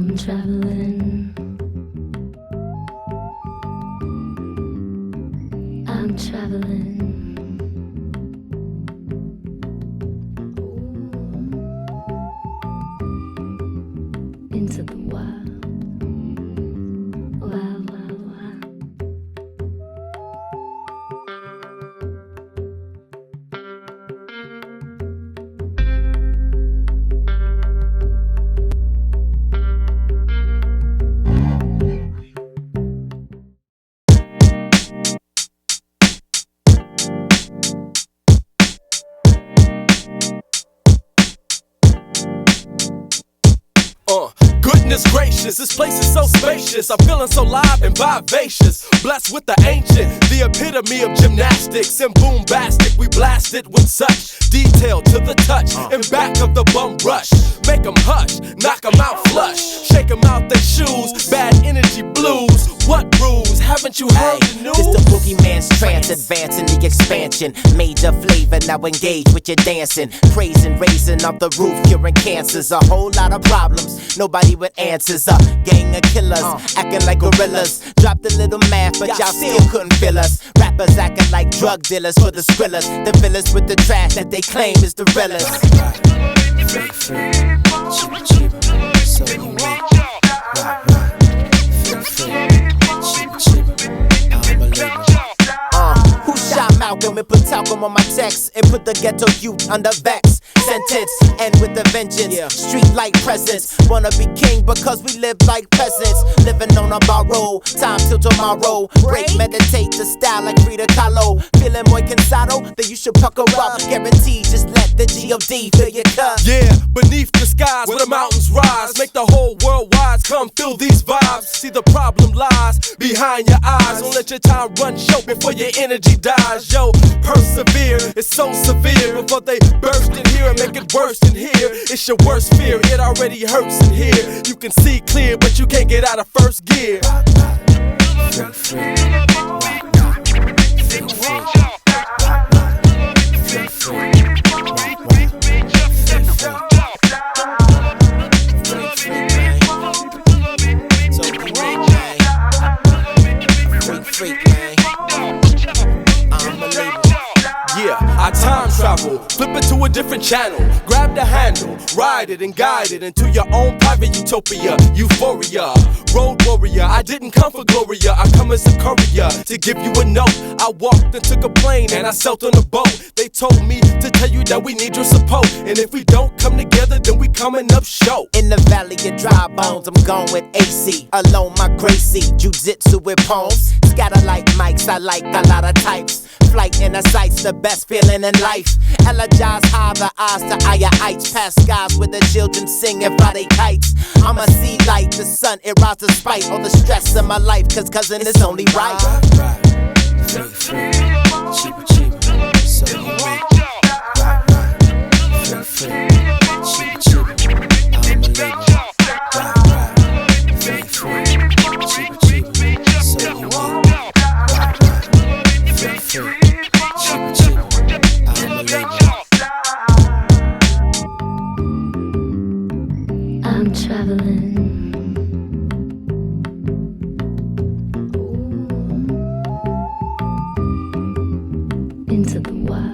I'm traveling. I'm traveling. Into the wild, wild, wild, wild. Goodness gracious, this place is so spacious. I'm feeling so live and vivacious. Blessed with the ancient, the epitome of gymnastics and boombastic. We blast it with such detail to the touch and back of the bum rush. Make them hush, knock them out flush, shake them out their shoes. Bad energy blues, what brews? Haven't you heard the news? It's the boogeyman's trance, advancing the expansion. Major flavor, now engage with your dancing. Praising, raising up the roof, curing cancers. A whole lot of problems, nobody with answers. A gang of killers, acting like gorillas. Dropped a little math, but y'all still couldn't feel us. Rappers acting like drug dealers for the skrillers. The villas with the trash that they claim is the realest. Free, free, cheaper, cheaper, so unique. Free, cheaper, unbelievable. Who shot Malcolm and put talcum on my text and put the ghetto youth under vex? Sentence, end with a vengeance. Street light presence. Wanna be king because we live like peasants. Living on a borrow, time till tomorrow. Break, meditate, the style like Frida Kahlo. Feeling muy cansado, then you should pucker up. Guaranteed, just let the G.O.D. fill your cup. Yeah, beneath the skies where the mountains rise. Make the whole world wise, come feel these vibes. See the problem lies behind your eyes. Don't let your time run short before your energy dies. Yo, persevere, it's so severe. Before they burst in here and make it worse in here. It's your worst fear, it already hurts in here. You can see clear, but you can't get out of first gear. Free, free, free, free, free, free. Yeah, I time travel, flip it to a different channel. Grab the handle, ride it and guide it into your own private utopia. Euphoria, road warrior. I didn't come for Gloria, I come as a courier to give you a note. I walked and took a plane and I sailed on a boat. They told me to tell you that we need your support, and if we don't come together, then we coming up short. In the valley of dry bones, I'm gone with AC. Alone, my Gracie, jujitsu with poems. Scatter like mics, I like a lot of types. Flight in the sights, the best feeling in life. Elegize high the eyes to higher heights. Past skies where the children sing and fly they kites. I'm a sea light, the sun, it rises despite all the stress of my life. Cause cousin, it's only right. Free, free, cheaper, cheaper, so unique. Free, free, cheaper, cheaper, unbelievable. Free, free, cheaper, cheaper, so unique. Free, free, cheaper, cheaper, unbelievable. I'm traveling. Into the wild.